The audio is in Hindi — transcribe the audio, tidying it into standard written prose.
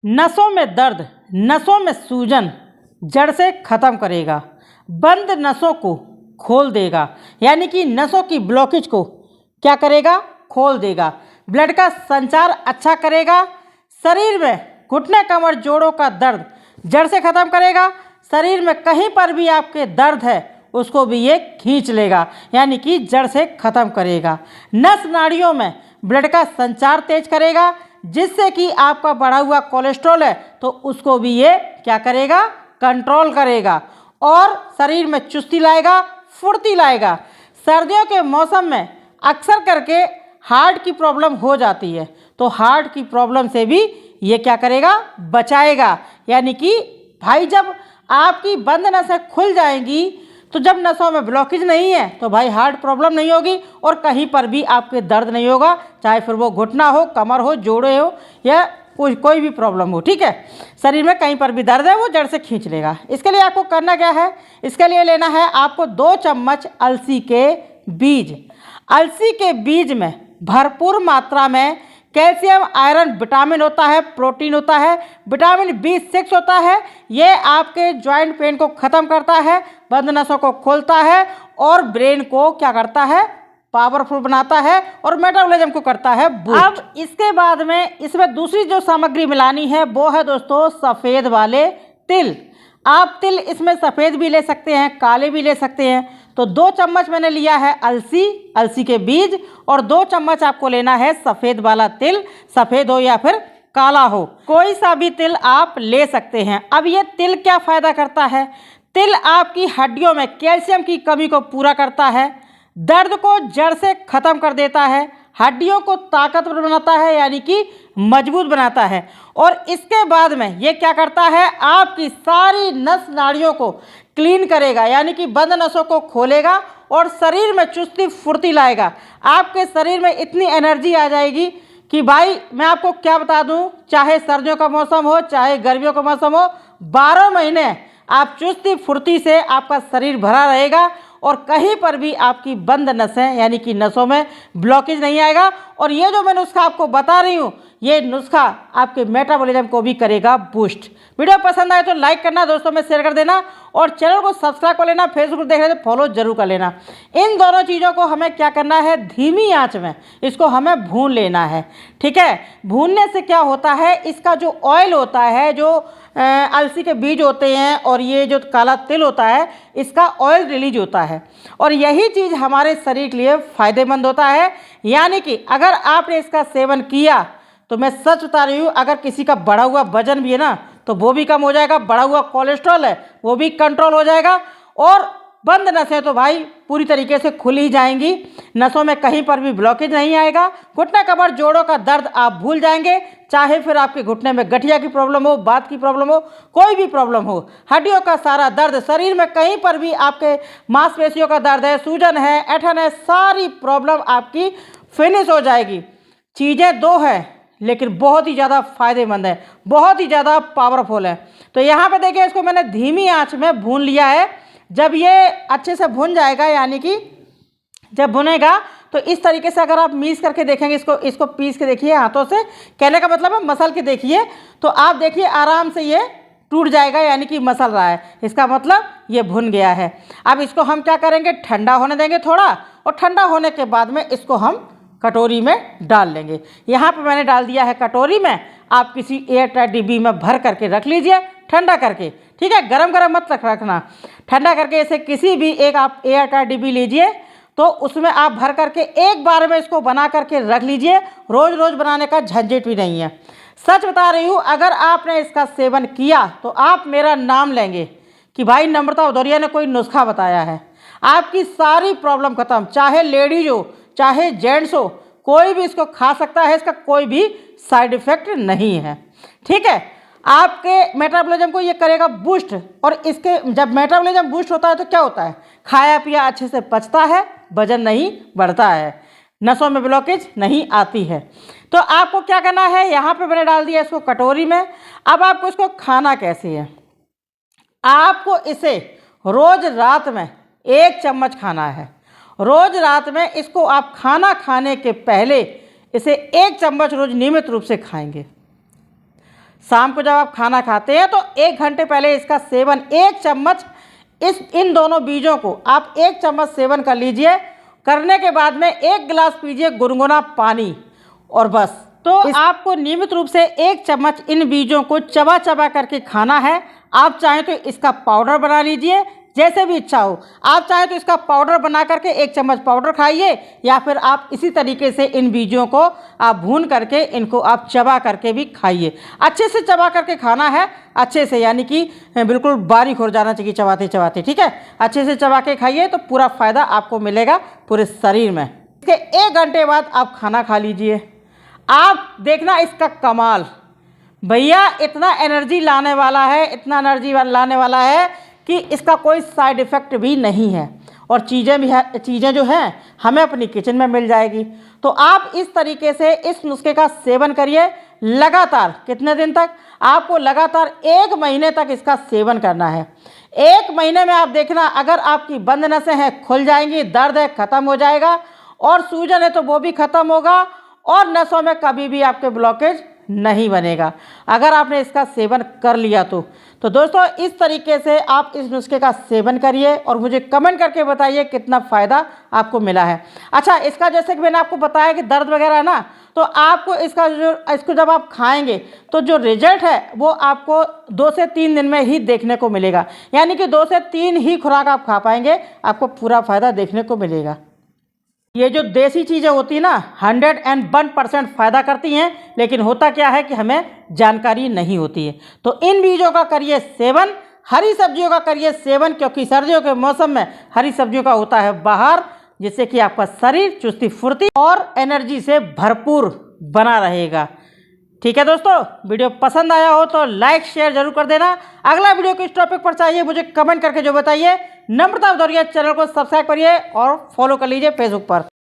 नसों में दर्द, नसों में सूजन जड़ से ख़त्म करेगा, बंद नसों को खोल देगा, यानी कि नसों की ब्लॉकेज को क्या करेगा, खोल देगा, ब्लड का संचार अच्छा करेगा, शरीर में घुटने कमर जोड़ों का दर्द जड़ से ख़त्म करेगा, शरीर में कहीं पर भी आपके दर्द है उसको भी ये खींच लेगा, यानी कि जड़ से ख़त्म करेगा, नस नाड़ियों में ब्लड का संचार तेज करेगा, जिससे कि आपका बढ़ा हुआ कोलेस्ट्रॉल है तो उसको भी ये क्या करेगा, कंट्रोल करेगा, और शरीर में चुस्ती लाएगा, फुर्ती लाएगा। सर्दियों के मौसम में अक्सर करके हार्ट की प्रॉब्लम हो जाती है, तो हार्ट की प्रॉब्लम से भी ये क्या करेगा, बचाएगा, यानी कि भाई जब आपकी बंद नसें खुल जाएंगी तो जब नसों में ब्लॉकेज नहीं है तो भाई हार्ट प्रॉब्लम नहीं होगी और कहीं पर भी आपके दर्द नहीं होगा, चाहे फिर वो घुटना हो, कमर हो, जोड़े हो या कोई भी प्रॉब्लम हो। ठीक है, शरीर में कहीं पर भी दर्द है वो जड़ से खींच लेगा। इसके लिए आपको करना क्या है, इसके लिए लेना है आपको 2 चम्मच अलसी के बीज। अलसी के बीज में भरपूर मात्रा में कैल्शियम, आयरन, विटामिन होता है, प्रोटीन होता है, विटामिन B6 होता है। ये आपके जॉइंट पेन को ख़त्म करता है, बंद नसों को खोलता है और ब्रेन को क्या करता है, पावरफुल बनाता है और मेटाबॉलिज्म को करता है बूस्ट। अब इसके बाद में इसमें दूसरी जो सामग्री मिलानी है वो है दोस्तों सफ़ेद वाले तिल। आप तिल इसमें सफ़ेद भी ले सकते हैं, काले भी ले सकते हैं। तो 2 चम्मच मैंने लिया है अलसी के बीज और 2 चम्मच आपको लेना है सफ़ेद वाला तिल, सफ़ेद हो या फिर काला हो, कोई सा भी तिल आप ले सकते हैं। अब ये तिल क्या फ़ायदा करता है, तिल आपकी हड्डियों में कैल्शियम की कमी को पूरा करता है, दर्द को जड़ से ख़त्म कर देता है, हड्डियों को ताकतवर बनाता है यानी कि मजबूत बनाता है, और इसके बाद में ये क्या करता है, आपकी सारी नस नाड़ियों को क्लीन करेगा, यानी कि बंद नसों को खोलेगा और शरीर में चुस्ती फुर्ती लाएगा। आपके शरीर में इतनी एनर्जी आ जाएगी कि भाई मैं आपको क्या बता दूं, चाहे सर्दियों का मौसम हो चाहे गर्मियों का मौसम हो, 12 महीने आप चुस्ती फुर्ती से आपका शरीर भरा रहेगा और कहीं पर भी आपकी बंद नसें यानी कि नसों में ब्लॉकेज नहीं आएगा। और ये जो मैं नुस्खा आपको बता रही हूँ, ये नुस्खा आपके मेटाबॉलिज्म को भी करेगा बूस्ट। वीडियो पसंद आए तो लाइक करना, दोस्तों में शेयर कर देना और चैनल को सब्सक्राइब कर लेना, फेसबुक देख रहे तो फॉलो जरूर कर लेना। इन दोनों चीज़ों को हमें क्या करना है, धीमी आंच में इसको हमें भून लेना है। ठीक है, भूनने से क्या होता है, इसका जो ऑयल होता है, जो अलसी के बीज होते हैं और ये जो काला तिल होता है, इसका ऑयल रिलीज होता है और यही चीज़ हमारे शरीर के लिए फ़ायदेमंद होता है। यानी कि अगर आपने इसका सेवन किया तो मैं सच बता रही हूँ, अगर किसी का बढ़ा हुआ वजन भी है ना तो वो भी कम हो जाएगा, बढ़ा हुआ कोलेस्ट्रॉल है वो भी कंट्रोल हो जाएगा और बंद नसें तो भाई पूरी तरीके से खुल ही जाएंगी, नसों में कहीं पर भी ब्लॉकेज नहीं आएगा, घुटना कमर जोड़ों का दर्द आप भूल जाएंगे, चाहे फिर आपके घुटने में गठिया की प्रॉब्लम हो, बात की प्रॉब्लम हो, कोई भी प्रॉब्लम हो, हड्डियों का सारा दर्द, शरीर में कहीं पर भी आपके मांसपेशियों का दर्द है, सूजन है, ऐंठन है, सारी प्रॉब्लम आपकी फिनिश हो जाएगी। चीज़ें 2 हैं लेकिन बहुत ही ज़्यादा फ़ायदेमंद है, बहुत ही ज़्यादा पावरफुल है। तो यहाँ पे देखिए, इसको मैंने धीमी आंच में भून लिया है। जब ये अच्छे से भुन जाएगा, यानी कि जब भुनेगा तो इस तरीके से अगर आप मीस करके देखेंगे, इसको पीस के देखिए हाथों से, कहने का मतलब है मसल के देखिए, तो आप देखिए आराम से ये टूट जाएगा, यानी कि मसल रहा है, इसका मतलब ये भुन गया है। अब इसको हम क्या करेंगे, ठंडा होने देंगे थोड़ा, और ठंडा होने के बाद में इसको हम कटोरी में डाल लेंगे। यहाँ पे मैंने डाल दिया है कटोरी में, आप किसी एयरटाइट डिब्बी में भर करके रख लीजिए ठंडा करके। ठीक है, गरम गरम मत रखना, ठंडा करके इसे किसी भी एक आप एयरटाइट डिब्बी लीजिए, तो उसमें आप भर करके एक बार में इसको बना करके रख लीजिए, रोज़ रोज़ बनाने का झंझट भी नहीं है। सच बता रही हूँ, अगर आपने इसका सेवन किया तो आप मेरा नाम लेंगे कि भाई नम्रता भदौरिया ने कोई नुस्खा बताया है, आपकी सारी प्रॉब्लम खत्म, चाहे लेडीज हो चाहे जेंट्स हो, कोई भी इसको खा सकता है, इसका कोई भी साइड इफ़ेक्ट नहीं है। ठीक है, आपके मेटाबॉलिज्म को ये करेगा बूस्ट, और इसके जब मेटाबॉलिज्म बूस्ट होता है तो क्या होता है, खाया पिया अच्छे से पचता है, वजन नहीं बढ़ता है, नसों में ब्लॉकेज नहीं आती है। तो आपको क्या करना है, यहाँ पे मैंने डाल दिया इसको कटोरी में। अब आपको इसको खाना कैसे है, आपको इसे रोज़ रात में 1 चम्मच खाना है। रोज़ रात में इसको आप खाना खाने के पहले इसे 1 चम्मच रोज़ नियमित रूप से खाएंगे। शाम को जब आप खाना खाते हैं तो 1 घंटे पहले इसका सेवन 1 चम्मच इन दोनों बीजों को आप 1 चम्मच सेवन कर लीजिए। करने के बाद में 1 गिलास पीजिए गुनगुना पानी और बस। तो आपको नियमित रूप से 1 चम्मच इन बीजों को चबा चबा करके खाना है। आप चाहें तो इसका पाउडर बना लीजिए, जैसे भी इच्छा हो। आप चाहें तो इसका पाउडर बना करके 1 चम्मच पाउडर खाइए, या फिर आप इसी तरीके से इन बीजों को आप भून करके इनको आप चबा करके भी खाइए। अच्छे से चबा करके खाना है, अच्छे से, यानी कि बिल्कुल बारीक हो जाना चाहिए चबाते चबाते, ठीक है। अच्छे से चबा के खाइए तो पूरा फ़ायदा आपको मिलेगा पूरे शरीर में। इसके 1 घंटे बाद आप खाना खा लीजिए। आप देखना इसका कमाल, भैया इतना एनर्जी लाने वाला है, इतना एनर्जी लाने वाला है कि इसका कोई साइड इफ़ेक्ट भी नहीं है। और चीज़ें जो हैं हमें अपनी किचन में मिल जाएगी। तो आप इस तरीके से इस नुस्खे का सेवन करिए लगातार। कितने दिन तक? आपको लगातार 1 महीने तक इसका सेवन करना है। 1 महीने में आप देखना, अगर आपकी बंद नसें हैं खुल जाएंगी, दर्द है ख़त्म हो जाएगा, और सूजन है तो वो भी ख़त्म होगा, और नसों में कभी भी आपके ब्लॉकेज नहीं बनेगा अगर आपने इसका सेवन कर लिया तो दोस्तों इस तरीके से आप इस नुस्खे का सेवन करिए और मुझे कमेंट करके बताइए कितना फ़ायदा आपको मिला है। अच्छा, इसका जैसे कि मैंने आपको बताया कि दर्द वगैरह है ना, तो आपको इसको जब आप खाएंगे तो जो रिजल्ट है वो आपको 2 से 3 दिन में ही देखने को मिलेगा। यानी कि 2 से 3 ही खुराक आप खा पाएंगे, आपको पूरा फ़ायदा देखने को मिलेगा। ये जो देसी चीज़ें होती हैं ना 101% फ़ायदा करती हैं, लेकिन होता क्या है कि हमें जानकारी नहीं होती है। तो इन बीजों का करिए सेवन, हरी सब्जियों का करिए सेवन, क्योंकि सर्दियों के मौसम में हरी सब्जियों का होता है बाहर, जिससे कि आपका शरीर चुस्ती फुर्ती और एनर्जी से भरपूर बना रहेगा। ठीक है दोस्तों, वीडियो पसंद आया हो तो लाइक शेयर जरूर कर देना। अगला वीडियो किस टॉपिक पर चाहिए मुझे कमेंट करके जो बताइए। नम्रता दोहराइए, चैनल को सब्सक्राइब करिए और फॉलो कर लीजिए फेसबुक पर।